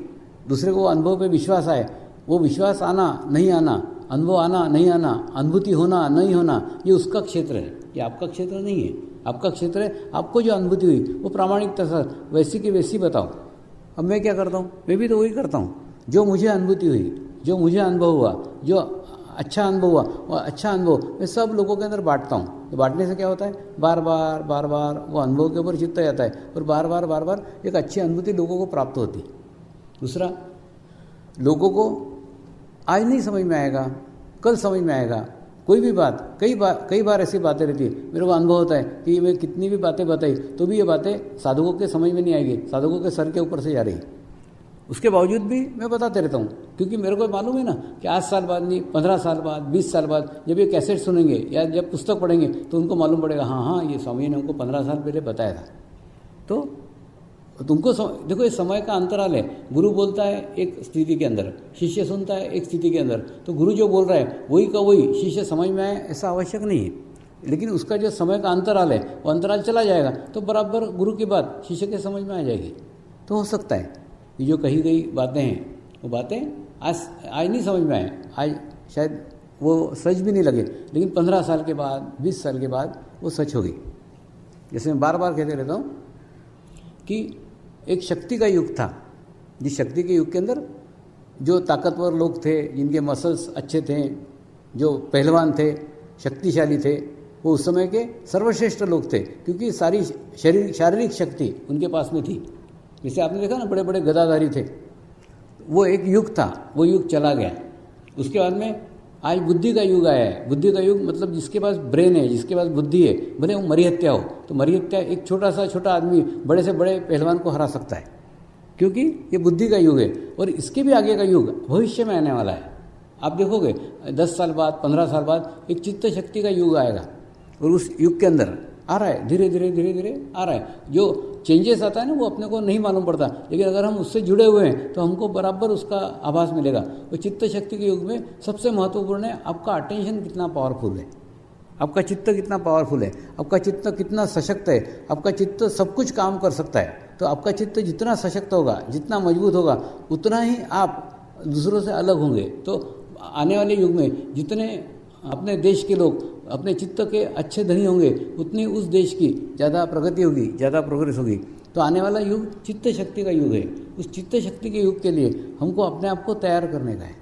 दूसरे को वो अनुभव पे विश्वास आए। वो विश्वास आना नहीं आना, अनुभव आना नहीं आना, अनुभूति होना नहीं होना, ये उसका क्षेत्र है, ये आपका क्षेत्र नहीं है। आपका क्षेत्र है आपको जो अनुभूति हुई वो प्रामाणिकता से वैसी की वैसी बताओ। अब मैं क्या करता हूँ, मैं भी तो वही करता हूँ। जो मुझे अनुभूति हुई, जो मुझे अनुभव हुआ, जो अच्छा अनुभव हुआ, वो अच्छा अनुभव मैं सब लोगों के अंदर बांटता हूँ। तो बांटने से क्या होता है, बार बार वो अनुभव के ऊपर चित्त जाता है और बार बार एक अच्छी अनुभूति लोगों को प्राप्त होती है। दूसरा, लोगों को आज नहीं समझ में आएगा, कल समझ में आएगा। कोई भी बात, कई बार ऐसी बातें रहती है, मेरे को अनुभव होता है कि मैं कितनी भी बातें बताई तो भी ये बातें साधकों के समझ में नहीं आएगी, साधकों के सर के ऊपर से जा रही। उसके बावजूद भी मैं बताते रहता हूँ, क्योंकि मेरे को मालूम है ना कि 8 साल बाद नहीं, 15 साल बाद, 20 साल बाद जब ये कैसेट सुनेंगे या जब पुस्तक पढ़ेंगे तो उनको मालूम पड़ेगा, हाँ ये स्वामी ने हमको 15 साल पहले बताया था। तो तुमको देखो, ये समय का अंतराल है। गुरु बोलता है एक स्थिति के अंदर, शिष्य सुनता है एक स्थिति के अंदर। तो गुरु जो बोल रहा है वही का वही शिष्य समझ में आए ऐसा आवश्यक नहीं है, लेकिन उसका जो समय का अंतराल है वो अंतराल चला जाएगा तो बराबर गुरु की बात शिष्य के समझ में आ जाएगी। तो हो सकता है ये जो कही गई बातें हैं वो बातें आज नहीं समझ में आए, आज शायद वो सच भी नहीं लगे, लेकिन 15 साल के बाद, 20 साल के बाद वो सच होगी। जैसे मैं बार बार कहते रहता हूँ कि एक शक्ति का युग था, जिस शक्ति के युग के अंदर जो ताकतवर लोग थे, जिनके मसल्स अच्छे थे, जो पहलवान थे, शक्तिशाली थे, वो उस समय के सर्वश्रेष्ठ लोग थे, क्योंकि सारी शारीरिक शक्ति उनके पास में थी। जैसे आपने देखा ना, बड़े बड़े गदाधारी थे। वो एक युग था, वो युग चला गया। उसके बाद में आज बुद्धि का युग आया है। बुद्धि का युग मतलब जिसके पास ब्रेन है, जिसके पास बुद्धि है, भले वो मरिहत्या हो, तो मरिहत्या एक छोटा आदमी बड़े से बड़े पहलवान को हरा सकता है, क्योंकि ये बुद्धि का युग है। और इसके भी आगे का युग भविष्य में आने वाला है। आप देखोगे 10 साल बाद, 15 साल बाद एक चित्त शक्ति का युग आएगा, और उस युग के अंदर आ रहा है, धीरे धीरे आ रहा है। जो चेंजेस आता है ना वो अपने को नहीं मालूम पड़ता, लेकिन अगर हम उससे जुड़े हुए हैं तो हमको बराबर उसका आभास मिलेगा। वो चित्त शक्ति के युग में सबसे महत्वपूर्ण है आपका अटेंशन कितना पावरफुल है, आपका चित्त कितना पावरफुल है, आपका चित्त कितना सशक्त है, आपका चित्त सब कुछ काम कर सकता है। तो आपका चित्त जितना सशक्त होगा, जितना मजबूत होगा, उतना ही आप दूसरों से अलग होंगे। तो आने वाले युग में जितने अपने देश के लोग अपने चित्त के अच्छे धनी होंगे, उतनी उस देश की ज़्यादा प्रगति होगी, ज़्यादा प्रोग्रेस होगी। तो आने वाला युग चित्त शक्ति का युग है। उस चित्त शक्ति के युग के लिए हमको अपने आप को तैयार करने का है,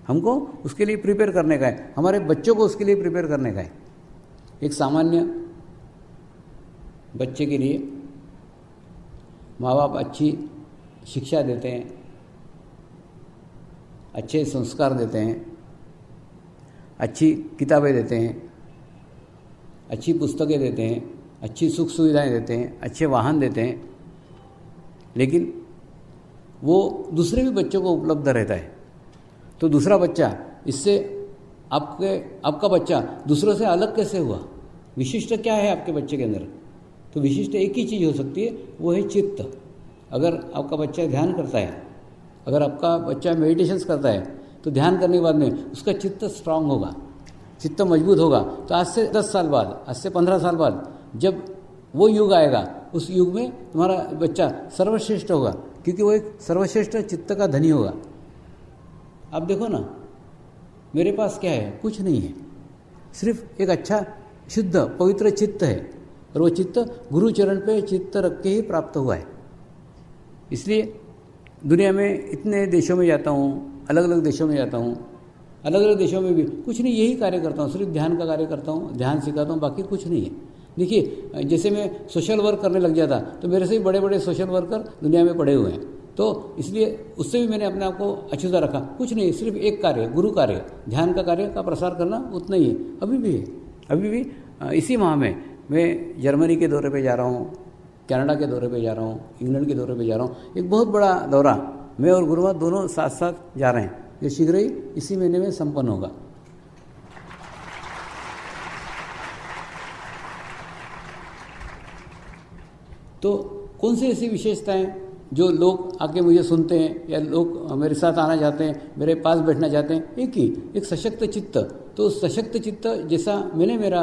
हमको उसके लिए प्रिपेयर करने का है, हमारे बच्चों को उसके लिए प्रिपेयर करने का है। एक सामान्य बच्चे के लिए माँ बाप अच्छी शिक्षा देते हैं, अच्छे संस्कार देते हैं, अच्छी किताबें देते हैं, अच्छी पुस्तकें देते हैं, अच्छी सुख सुविधाएं देते हैं, अच्छे वाहन देते हैं, लेकिन वो दूसरे भी बच्चों को उपलब्ध रहता है। तो दूसरा बच्चा इससे आपका बच्चा दूसरों से अलग कैसे हुआ? विशिष्ट क्या है आपके बच्चे के अंदर? तो विशिष्ट एक ही चीज़ हो सकती है, वो है चित्त। अगर आपका बच्चा ध्यान करता है, अगर आपका बच्चा मेडिटेशंस करता है, तो ध्यान करने के बाद में उसका चित्त स्ट्रांग होगा, चित्त मजबूत होगा। तो आज से 10 साल बाद, आज से 15 साल बाद जब वो युग आएगा, उस युग में तुम्हारा बच्चा सर्वश्रेष्ठ होगा, क्योंकि वो एक सर्वश्रेष्ठ चित्त का धनी होगा। आप देखो ना, मेरे पास क्या है? कुछ नहीं है, सिर्फ एक अच्छा शुद्ध पवित्र चित्त है, और वो चित्त गुरु चरण पे चित्त रख के ही प्राप्त हुआ है। इसलिए दुनिया में इतने देशों में जाता हूँ, अलग अलग देशों में जाता हूँ, अलग अलग देशों में भी कुछ नहीं, यही कार्य करता हूँ, सिर्फ ध्यान का कार्य करता हूँ, ध्यान सिखाता हूँ, बाकी कुछ नहीं है। देखिए, जैसे मैं सोशल वर्क करने लग जाता तो मेरे से भी बड़े बड़े सोशल वर्कर दुनिया में पड़े हुए हैं, तो इसलिए उससे भी मैंने अपने आप को अछूता रखा। कुछ नहीं, सिर्फ एक कार्य, गुरु कार्य, ध्यान का कार्य का प्रसार करना, उतना ही है। अभी भी है, अभी भी इसी माह में मैं जर्मनी के दौरे पे जा रहा हूँ, कनाडा के दौरे पे जा रहा हूँ, इंग्लैंड के दौरे पे जा रहा हूँ। एक बहुत बड़ा दौरा, मैं और गुरुवार दोनों साथ साथ जा रहे हैं, जो शीघ्र ही इसी महीने में संपन्न होगा। तो कौन सी ऐसी विशेषताएं जो लोग आके मुझे सुनते हैं या लोग मेरे साथ आना चाहते हैं, मेरे पास बैठना चाहते हैं? एक ही, एक सशक्त चित्त। तो सशक्त चित्त जैसा मैंने मेरा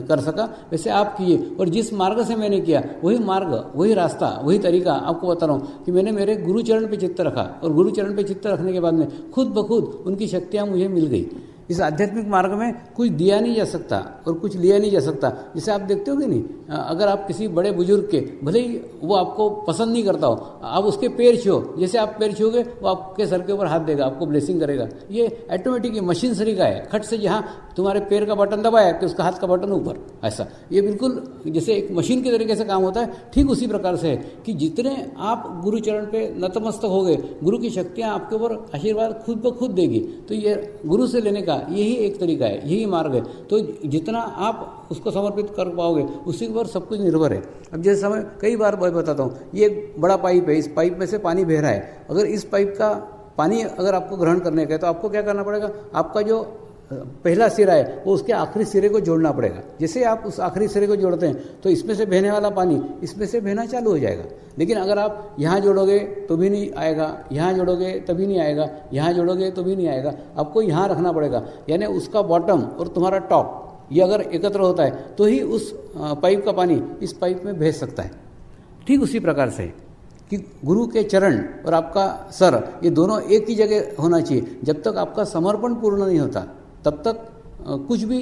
कर सका वैसे आप किए, और जिस मार्ग से मैंने किया वही मार्ग, वही रास्ता, वही तरीका आपको बता रहा हूँ कि मैंने मेरे गुरुचरण पे चित्त रखा, और गुरुचरण पे चित्त रखने के बाद में खुद ब खुद उनकी शक्तियाँ मुझे मिल गई। इस आध्यात्मिक मार्ग में कुछ दिया नहीं जा सकता और कुछ लिया नहीं जा सकता। जैसे आप देखते हो कि नहीं, अगर आप किसी बड़े बुजुर्ग के, भले ही वो आपको पसंद नहीं करता हो, आप उसके पैर छुओ, जैसे आप पैर छुओगे वो आपके सर के ऊपर हाथ देगा, आपको ब्लेसिंग करेगा। ये ऑटोमेटिक मशीनरी का है, खट से जहाँ तुम्हारे पैर का बटन दबाया कि उसका हाथ का बटन ऊपर, ऐसा। ये बिल्कुल जैसे एक मशीन के तरीके से काम होता है, ठीक उसी प्रकार से है कि जितने आप गुरुचरण पे नतमस्तक हो गए, गुरु की शक्तियाँ आपके ऊपर आशीर्वाद खुद ब खुद देगी। तो ये गुरु से लेने का यही एक तरीका है, यही मार्ग है। तो जितना आप उसको समर्पित कर पाओगे उसी के ऊपर सब कुछ निर्भर है। अब जैसे समय कई बार मैं बताता हूँ, ये एक बड़ा पाइप है, इस पाइप में से पानी बह रहा है। अगर इस पाइप का पानी अगर आपको ग्रहण करने का है तो आपको क्या करना पड़ेगा, आपका जो पहला सिरा है वो उसके आखिरी सिरे को जोड़ना पड़ेगा। जैसे आप उस आखिरी सिरे को जोड़ते हैं तो इसमें से बहने वाला पानी इसमें से बहना चालू हो जाएगा। लेकिन अगर आप यहाँ जोड़ोगे तो भी नहीं आएगा, यहाँ जोड़ोगे तभी नहीं आएगा, यहाँ जोड़ोगे तो भी नहीं आएगा, आपको यहाँ रखना पड़ेगा। यानी उसका बॉटम और तुम्हारा टॉप ये अगर एकत्र होता है तो ही उस पाइप का पानी इस पाइप में भेज सकता है। ठीक उसी प्रकार से कि गुरु के चरण और आपका सर ये दोनों एक ही जगह होना चाहिए। जब तक आपका समर्पण पूर्ण नहीं होता तब तक कुछ भी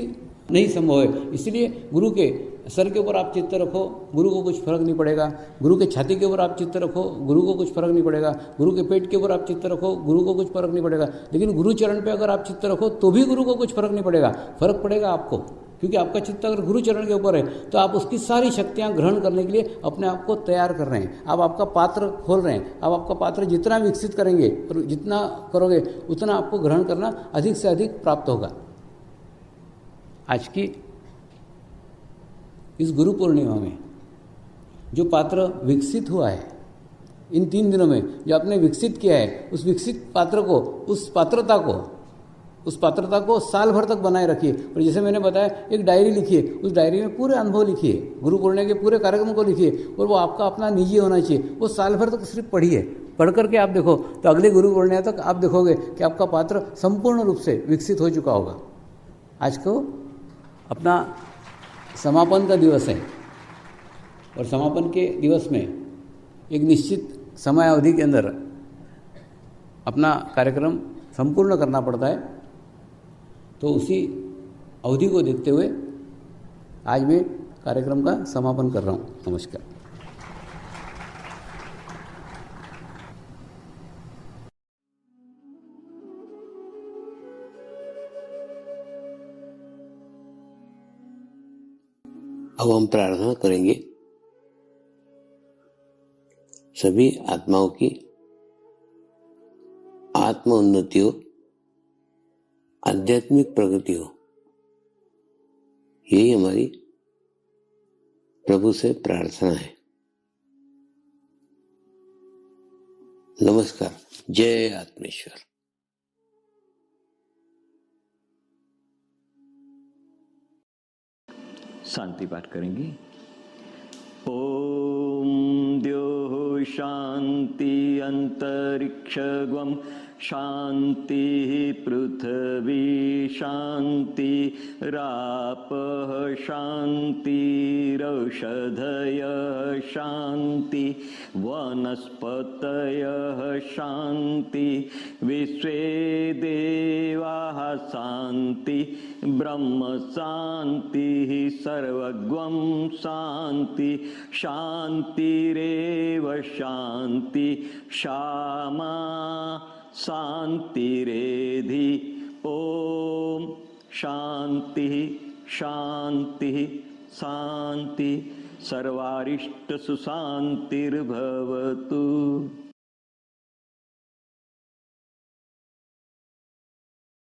नहीं संभव है। इसलिए गुरु के सर के ऊपर आप चित्त रखो, गुरु को कुछ फर्क नहीं पड़ेगा। गुरु के छाती के ऊपर आप चित्त रखो, गुरु को कुछ फर्क नहीं पड़ेगा। गुरु के पेट के ऊपर आप चित्त रखो, गुरु को कुछ फर्क नहीं पड़ेगा। लेकिन गुरु चरण पे अगर आप चित्त रखो तो भी गुरु को कुछ फर्क नहीं पड़ेगा। फर्क पड़ेगा आपको, क्योंकि आपका चित्त अगर गुरु चरण के ऊपर है तो आप उसकी सारी शक्तियाँ ग्रहण करने के लिए अपने आप को तैयार कर रहे हैं। आप आपका पात्र खोल रहे हैं। आप आपका पात्र जितना विकसित करेंगे और जितना करोगे उतना आपको ग्रहण करना अधिक से अधिक प्राप्त होगा। आज की इस गुरु पूर्णिमा में जो पात्र विकसित हुआ है, इन 3 दिनों में जो आपने विकसित किया है, उस विकसित पात्र को, उस पात्रता को साल भर तक बनाए रखिए। और जैसे मैंने बताया, एक डायरी लिखिए, उस डायरी में पूरे अनुभव लिखिए, गुरु पूर्णिमा के पूरे कार्यक्रम को लिखिए, और वो आपका अपना निजी होना चाहिए। वो साल भर तक सिर्फ पढ़िए। पढ़ करके आप देखो तो अगले गुरु पूर्णिमा तक आप देखोगे कि आपका पात्र संपूर्ण रूप से विकसित हो चुका होगा। आज को अपना समापन का दिवस है, और समापन के दिवस में एक निश्चित समय अवधि के अंदर अपना कार्यक्रम संपूर्ण करना पड़ता है। तो उसी अवधि को देखते हुए आज मैं कार्यक्रम का समापन कर रहा हूँ। नमस्कार। अब हम प्रार्थना करेंगे सभी आत्माओं की आत्म उन्नति हो, आध्यात्मिक प्रगति हो। यही हमारी प्रभु से प्रार्थना है। नमस्कार। जय आत्मेश्वर। शांति पाठ करेंगे। ओम द्योः शांति अंतरिक्षगम शांति पृथ्वी शांति रापः शांतिरौषधयः शांति वनस्पतयः शांति विश्वे देवाः शांति ब्रह्म शांतिः सर्वगं शांति शांतिरेव शांति क्षमा शांतिरेधि। ओम शांति शांति शांति सर्वारिष्ट सुशांतिर्भवतु।